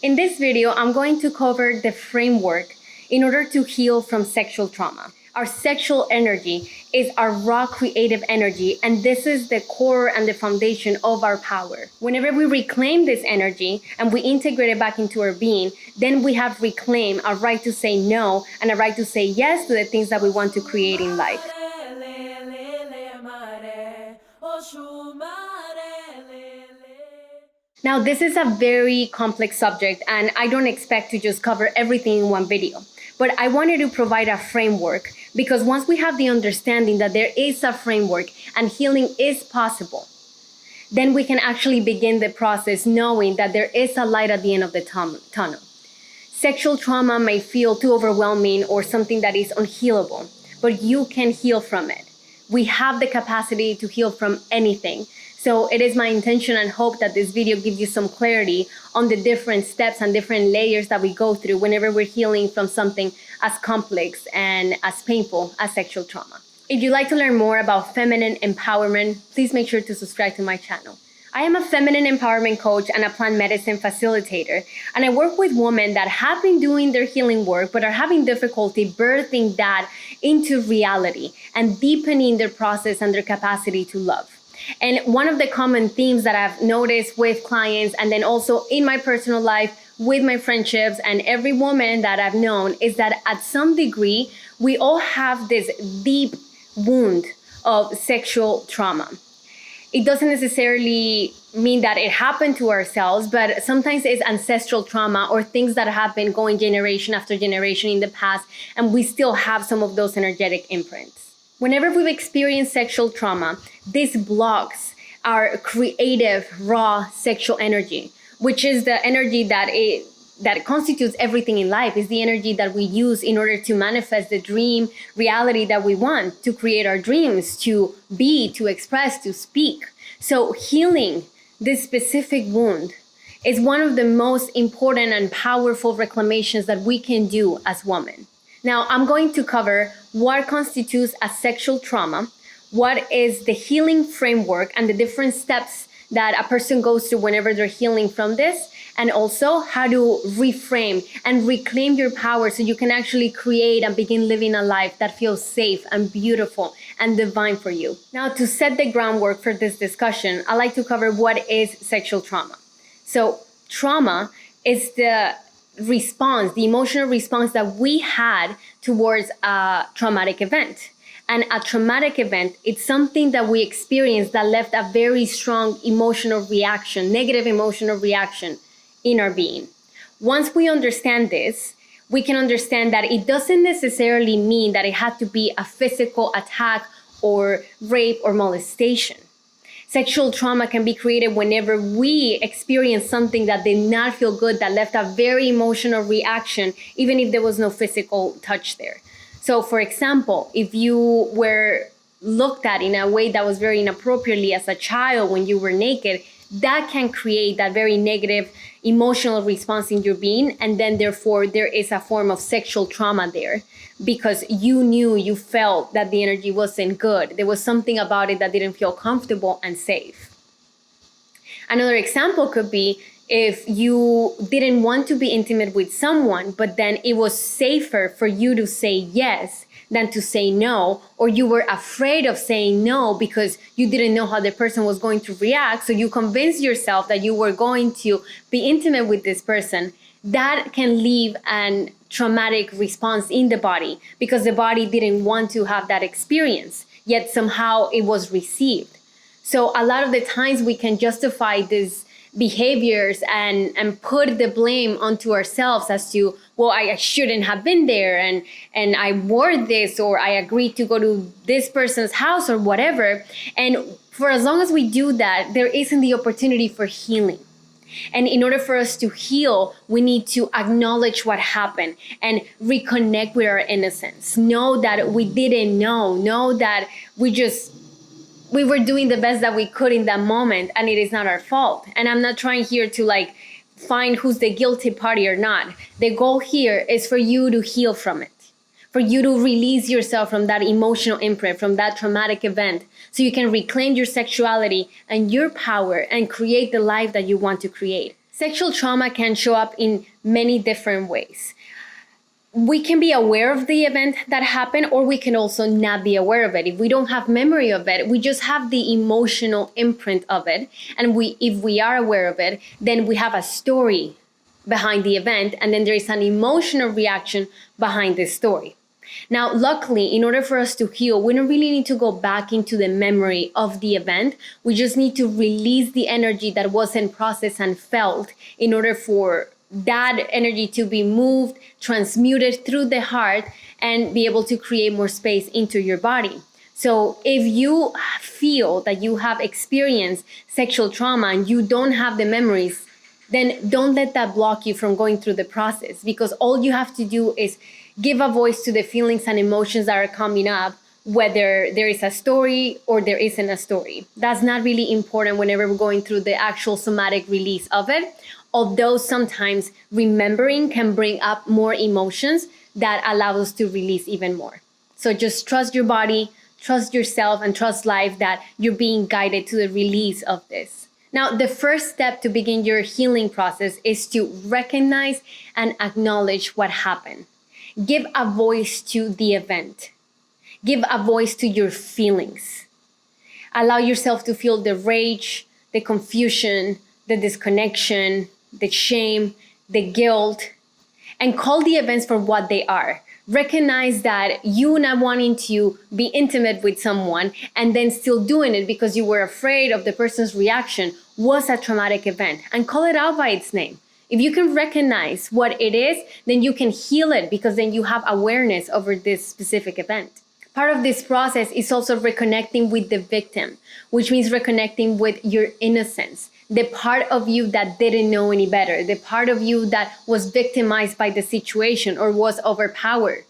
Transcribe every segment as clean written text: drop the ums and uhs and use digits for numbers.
In this video, I'm going to cover the framework in order to heal from sexual trauma. Our sexual energy is our raw creative energy, and this is the core and the foundation of our power. Whenever we reclaim this energy and we integrate it back into our being, then we have reclaimed our right to say no and a right to say yes to the things that we want to create in life. Now, this is a very complex subject, and I don't expect to just cover everything in one video. But I wanted to provide a framework because once we have the understanding that there is a framework and healing is possible, then we can actually begin the process knowing that there is a light at the end of the tunnel. Sexual trauma may feel too overwhelming or something that is unhealable, but you can heal from it. We have the capacity to heal from anything. So it is my intention and hope that this video gives you some clarity on the different steps and different layers that we go through whenever we're healing from something as complex and as painful as sexual trauma. If you'd like to learn more about feminine empowerment, please make sure to subscribe to my channel. I am a feminine empowerment coach and a plant medicine facilitator, and I work with women that have been doing their healing work but are having difficulty birthing that into reality and deepening their process and their capacity to love. And one of the common themes that I've noticed with clients and then also in my personal life, with my friendships and every woman that I've known is that at some degree, we all have this deep wound of sexual trauma. It doesn't necessarily mean that it happened to ourselves, but sometimes it's ancestral trauma or things that have been going generation after generation in the past, and we still have some of those energetic imprints. Whenever we've experienced sexual trauma, this blocks our creative, raw sexual energy, which is the energy that constitutes everything in life, is the energy that we use in order to manifest the dream reality that we want, to create our dreams, to be, to express, to speak. So healing this specific wound is one of the most important and powerful reclamations that we can do as women. Now, I'm going to cover what constitutes a sexual trauma, what is the healing framework and the different steps that a person goes through whenever they're healing from this, and also how to reframe and reclaim your power so you can actually create and begin living a life that feels safe and beautiful and divine for you. Now, to set the groundwork for this discussion, I like to cover what is sexual trauma. So trauma is the response, the emotional response that we had towards a traumatic event. And a traumatic event, it's something that we experienced that left a very strong emotional reaction, negative emotional reaction in our being. Once we understand this, we can understand that it doesn't necessarily mean that it had to be a physical attack or rape or molestation. Sexual trauma can be created whenever we experience something that did not feel good, that left a very emotional reaction, even if there was no physical touch there. So for example, if you were looked at in a way that was very inappropriately as a child when you were naked, that can create that very negative emotional response in your being. And then therefore there is a form of sexual trauma there because you felt that the energy wasn't good. There was something about it that didn't feel comfortable and safe. Another example could be if you didn't want to be intimate with someone, but then it was safer for you to say yes than to say no, or you were afraid of saying no because you didn't know how the person was going to react, so you convinced yourself that you were going to be intimate with this person. That can leave a traumatic response in the body because the body didn't want to have that experience, yet somehow it was received. So a lot of the times we can justify these behaviors and put the blame onto ourselves as to, well, I shouldn't have been there and I wore this, or I agreed to go to this person's house or whatever. And for as long as we do that, there isn't the opportunity for healing. And in order for us to heal, we need to acknowledge what happened and reconnect with our innocence. Know that we didn't know that we were doing the best that we could in that moment, and it is not our fault. And I'm not trying here to find who's the guilty party or not. The goal here is for you to heal from it, for you to release yourself from that emotional imprint, from that traumatic event, so you can reclaim your sexuality and your power and create the life that you want to create. Sexual trauma can show up in many different ways. We can be aware of the event that happened, or we can also not be aware of it. If we don't have memory of it, we just have the emotional imprint of it. And if we are aware of it, then we have a story behind the event, and then there is an emotional reaction behind this story. Now, luckily, in order for us to heal, we don't really need to go back into the memory of the event. We just need to release the energy that wasn't processed and felt in order for that energy to be moved, transmuted through the heart, and be able to create more space into your body. So if you feel that you have experienced sexual trauma and you don't have the memories, then don't let that block you from going through the process, because all you have to do is give a voice to the feelings and emotions that are coming up, whether there is a story or there isn't a story. That's not really important whenever we're going through the actual somatic release of it. Although sometimes remembering can bring up more emotions that allow us to release even more. So just trust your body, trust yourself, and trust life that you're being guided to the release of this. Now, the first step to begin your healing process is to recognize and acknowledge what happened. Give a voice to the event. Give a voice to your feelings. Allow yourself to feel the rage, the confusion, the disconnection, the shame, the guilt, and call the events for what they are. Recognize that you not wanting to be intimate with someone and then still doing it because you were afraid of the person's reaction was a traumatic event, and call it out by its name. If you can recognize what it is, then you can heal it, because then you have awareness over this specific event. Part of this process is also reconnecting with the victim, which means reconnecting with your innocence. The part of you that didn't know any better, the part of you that was victimized by the situation or was overpowered,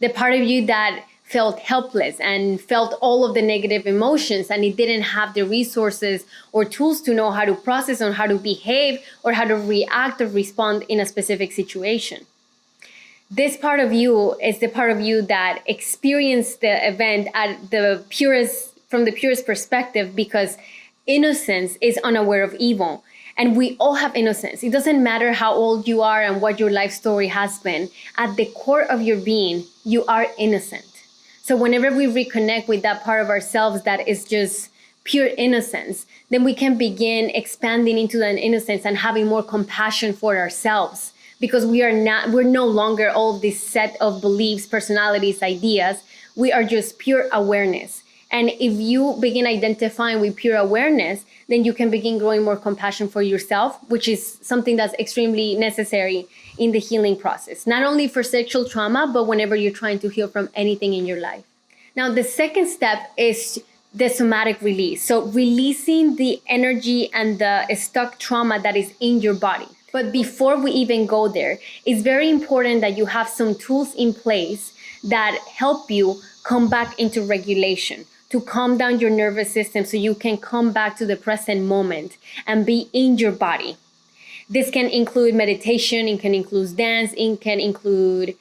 the part of you that felt helpless and felt all of the negative emotions, and it didn't have the resources or tools to know how to process or how to behave or how to react or respond in a specific situation. This part of you is the part of you that experienced the event from the purest perspective, because innocence is unaware of evil. And we all have innocence. It doesn't matter how old you are and what your life story has been. At the core of your being, you are innocent. So whenever we reconnect with that part of ourselves that is just pure innocence, then we can begin expanding into that innocence and having more compassion for ourselves, because we're no longer all of this set of beliefs, personalities, ideas. We are just pure awareness. And if you begin identifying with pure awareness, then you can begin growing more compassion for yourself, which is something that's extremely necessary in the healing process, not only for sexual trauma, but whenever you're trying to heal from anything in your life. Now, the second step is the somatic release. So releasing the energy and the stuck trauma that is in your body. But before we even go there, it's very important that you have some tools in place that help you come back into regulation, to calm down your nervous system so you can come back to the present moment and be in your body. This can include meditation, it can include dance, it can include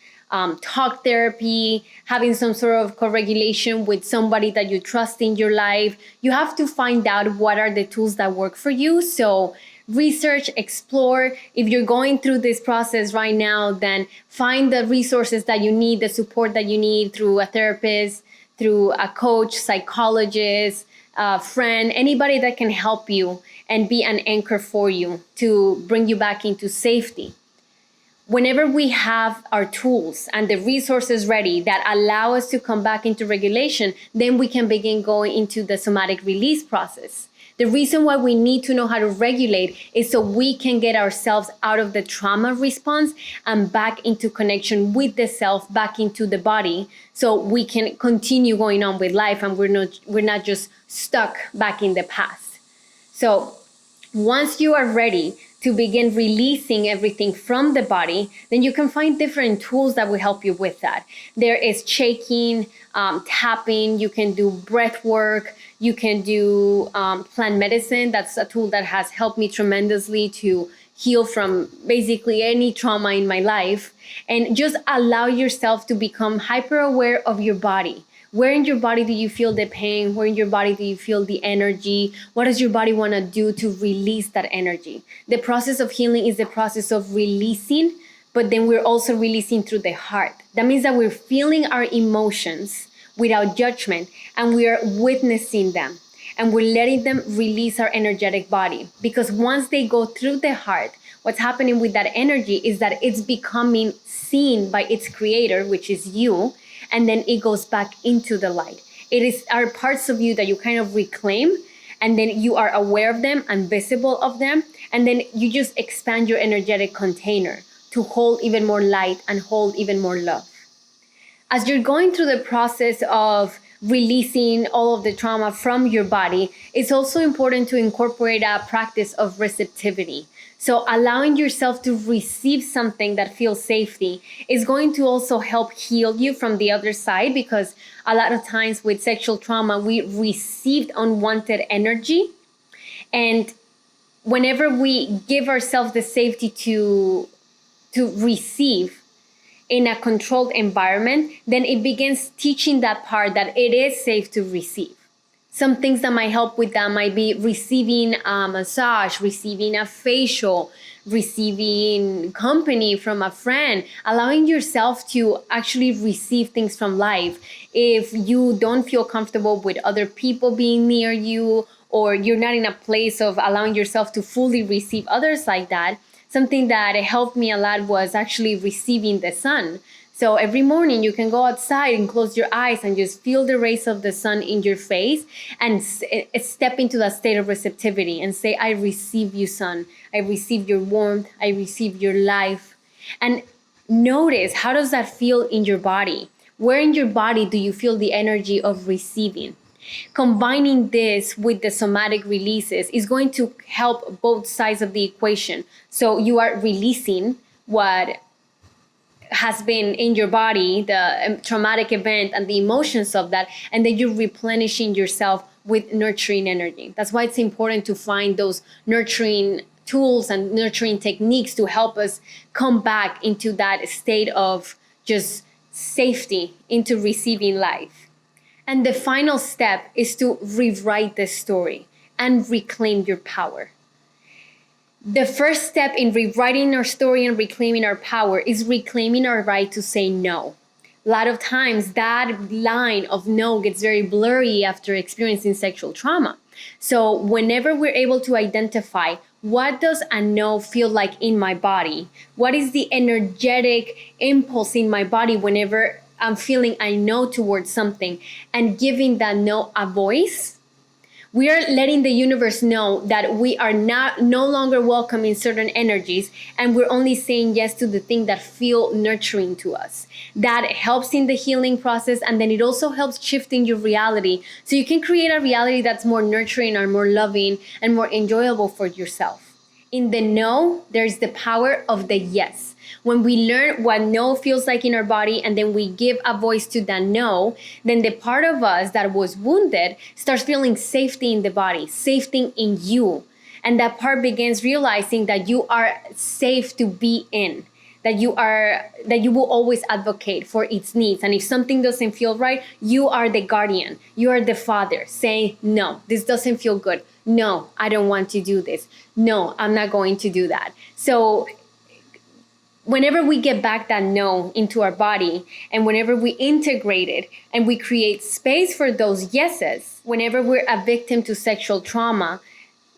talk therapy, having some sort of co-regulation with somebody that you trust in your life. You have to find out what are the tools that work for you. So research, explore. If you're going through this process right now, then find the resources that you need, the support that you need through a therapist, through a coach, psychologist, a friend, anybody that can help you and be an anchor for you to bring you back into safety. Whenever we have our tools and the resources ready that allow us to come back into regulation, then we can begin going into the somatic release process. The reason why we need to know how to regulate is so we can get ourselves out of the trauma response and back into connection with the self, back into the body, so we can continue going on with life and we're not just stuck back in the past. So once you are ready to begin releasing everything from the body, then you can find different tools that will help you with that. There is shaking, tapping, you can do breath work, you can do plant medicine. That's a tool that has helped me tremendously to heal from basically any trauma in my life. And just allow yourself to become hyper aware of your body. Where in your body do you feel the pain? Where in your body do you feel the energy? What does your body want to do to release that energy? The process of healing is the process of releasing, but then we're also releasing through the heart. That means that we're feeling our emotions without judgment, and we are witnessing them, and we're letting them release our energetic body. Because once they go through the heart, what's happening with that energy is that it's becoming seen by its creator, which is you, and then it goes back into the light. It is our parts of you that you kind of reclaim, and then you are aware of them and visible of them, and then you just expand your energetic container to hold even more light and hold even more love. As you're going through the process of releasing all of the trauma from your body, it's also important to incorporate a practice of receptivity. So allowing yourself to receive something that feels safety is going to also help heal you from the other side, because a lot of times with sexual trauma, we received unwanted energy. And whenever we give ourselves the safety to receive in a controlled environment, then it begins teaching that part that it is safe to receive. Some things that might help with that might be receiving a massage, receiving a facial, receiving company from a friend, allowing yourself to actually receive things from life. If you don't feel comfortable with other people being near you, or you're not in a place of allowing yourself to fully receive others like that, something that helped me a lot was actually receiving the sun. So every morning you can go outside and close your eyes and just feel the rays of the sun in your face, and step into that state of receptivity and say, I receive you, sun. I receive your warmth. I receive your life. And notice, how does that feel in your body? Where in your body do you feel the energy of receiving? Combining this with the somatic releases is going to help both sides of the equation. So you are releasing what has been in your body, the traumatic event and the emotions of that, and then you're replenishing yourself with nurturing energy. That's why it's important to find those nurturing tools and nurturing techniques to help us come back into that state of just safety, into receiving life. And the final step is to rewrite the story and reclaim your power. The first step in rewriting our story and reclaiming our power is reclaiming our right to say no. A lot of times that line of no gets very blurry after experiencing sexual trauma. So whenever we're able to identify, what does a no feel like in my body? What is the energetic impulse in my body whenever I'm feeling a no towards something, and giving that no a voice? We are letting the universe know that we are no longer welcome in certain energies, and we're only saying yes to the thing that feel nurturing to us. That helps in the healing process, and then it also helps shifting your reality, so you can create a reality that's more nurturing and more loving and more enjoyable for yourself. In the no, there's the power of the yes. When we learn what no feels like in our body, and then we give a voice to that no, then the part of us that was wounded starts feeling safety in the body, safety in you. And that part begins realizing that you are safe to be in, that you will always advocate for its needs. And if something doesn't feel right, you are the guardian, you are the father saying, no, this doesn't feel good. No, I don't want to do this. No, I'm not going to do that. So whenever we get back that no into our body, and whenever we integrate it and we create space for those yeses, whenever we're a victim to sexual trauma,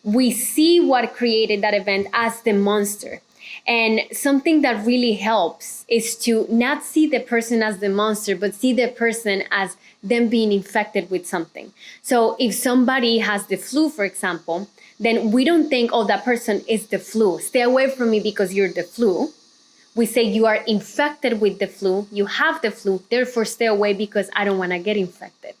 we see what created that event as the monster. And something that really helps is to not see the person as the monster, but see the person as them being infected with something. So if somebody has the flu, for example, then we don't think, oh, that person is the flu. Stay away from me because you're the flu. We say you are infected with the flu, you have the flu, therefore stay away because I don't want to get infected.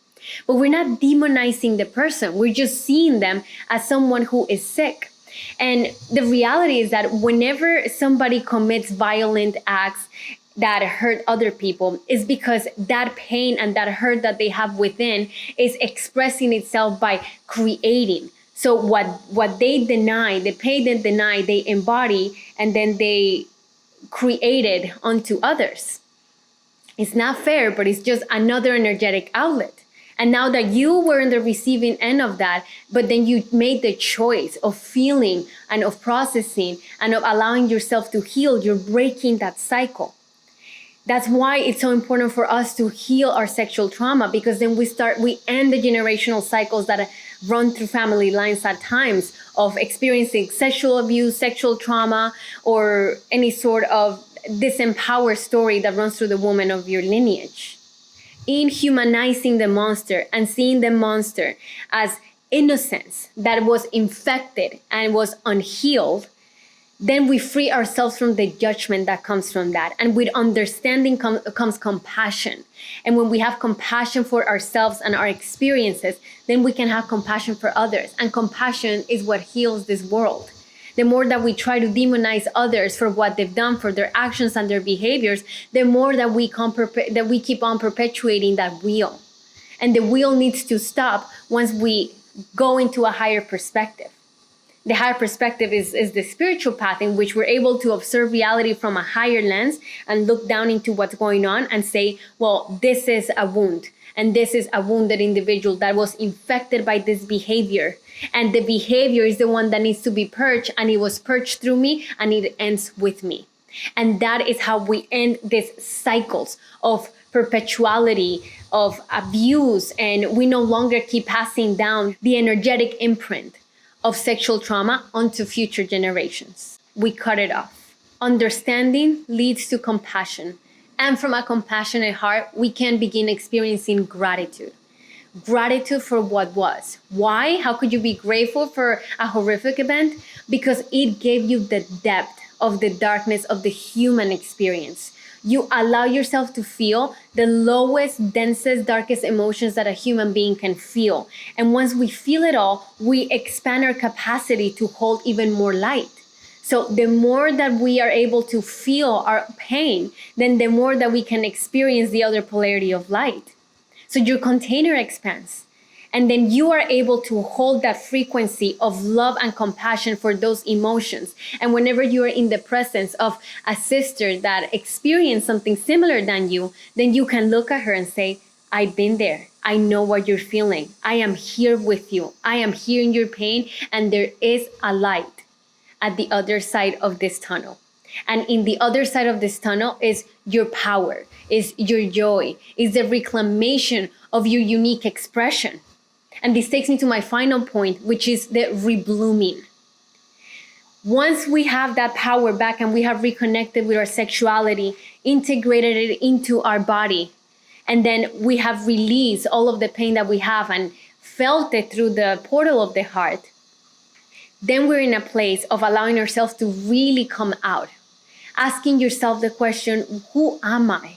But we're not demonizing the person. We're just seeing them as someone who is sick. And the reality is that whenever somebody commits violent acts that hurt other people, is because that pain and that hurt that they have within is expressing itself by creating. So what they deny, the pain they deny, they embody, and then they created onto others. It's not fair, but it's just another energetic outlet. And now that you were in the receiving end of that, but then you made the choice of feeling and of processing and of allowing yourself to heal, you're breaking that cycle. That's why it's so important for us to heal our sexual trauma, because then we end the generational cycles that run through family lines at times of experiencing sexual abuse, sexual trauma, or any sort of disempowered story that runs through the woman of your lineage. In humanizing the monster and seeing the monster as innocence that was infected and was unhealed, then we free ourselves from the judgment that comes from that. And with understanding comes compassion. And when we have compassion for ourselves and our experiences, then we can have compassion for others. And compassion is what heals this world. The more that we try to demonize others for what they've done, for their actions and their behaviors, the more that we keep on perpetuating that wheel. And the wheel needs to stop once we go into a higher perspective. The higher perspective is the spiritual path in which we're able to observe reality from a higher lens and look down into what's going on and say, well, this is a wound. And this is a wounded individual that was infected by this behavior. And the behavior is the one that needs to be purged, and it was purged through me, and it ends with me. And that is how we end these cycles of perpetuality, of abuse, and we no longer keep passing down the energetic imprint of sexual trauma onto future generations. We cut it off. Understanding leads to compassion. And from a compassionate heart, we can begin experiencing gratitude. Gratitude for what was. Why? How could you be grateful for a horrific event? Because it gave you the depth of the darkness of the human experience. You allow yourself to feel the lowest, densest, darkest emotions that a human being can feel. And once we feel it all, we expand our capacity to hold even more light. So the more that we are able to feel our pain, then the more that we can experience the other polarity of light. So your container expands. And then you are able to hold that frequency of love and compassion for those emotions. And whenever you are in the presence of a sister that experienced something similar than you, then you can look at her and say, I've been there. I know what you're feeling. I am here with you. I am hearing your pain. And there is a light at the other side of this tunnel. And in the other side of this tunnel is your power, is your joy, is the reclamation of your unique expression. And this takes me to my final point, which is the reblooming. Once we have that power back and we have reconnected with our sexuality, integrated it into our body, and then we have released all of the pain that we have and felt it through the portal of the heart, then we're in a place of allowing ourselves to really come out. Asking yourself the question, who am I?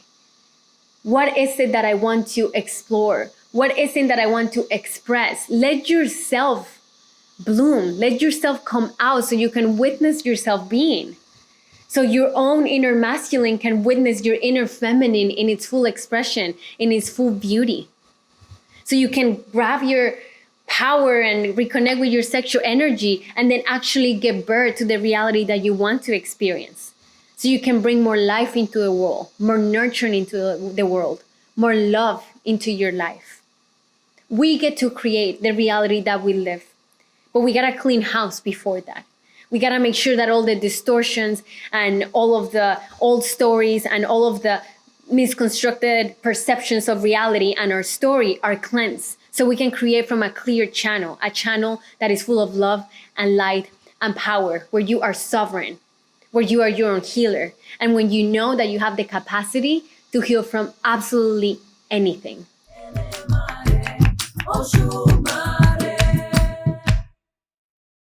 What is it that I want to explore? What is it that I want to express? Let yourself bloom. Let yourself come out so you can witness yourself being. So your own inner masculine can witness your inner feminine in its full expression, in its full beauty. So you can grab your power and reconnect with your sexual energy and then actually give birth to the reality that you want to experience. So you can bring more life into the world, more nurturing into the world, more love into your life. We get to create the reality that we live, but we gotta clean house before that. We gotta make sure that all the distortions and all of the old stories and all of the misconstructed perceptions of reality and our story are cleansed. So we can create from a clear channel, a channel that is full of love and light and power, where you are sovereign, where you are your own healer, and when you know that you have the capacity to heal from absolutely anything.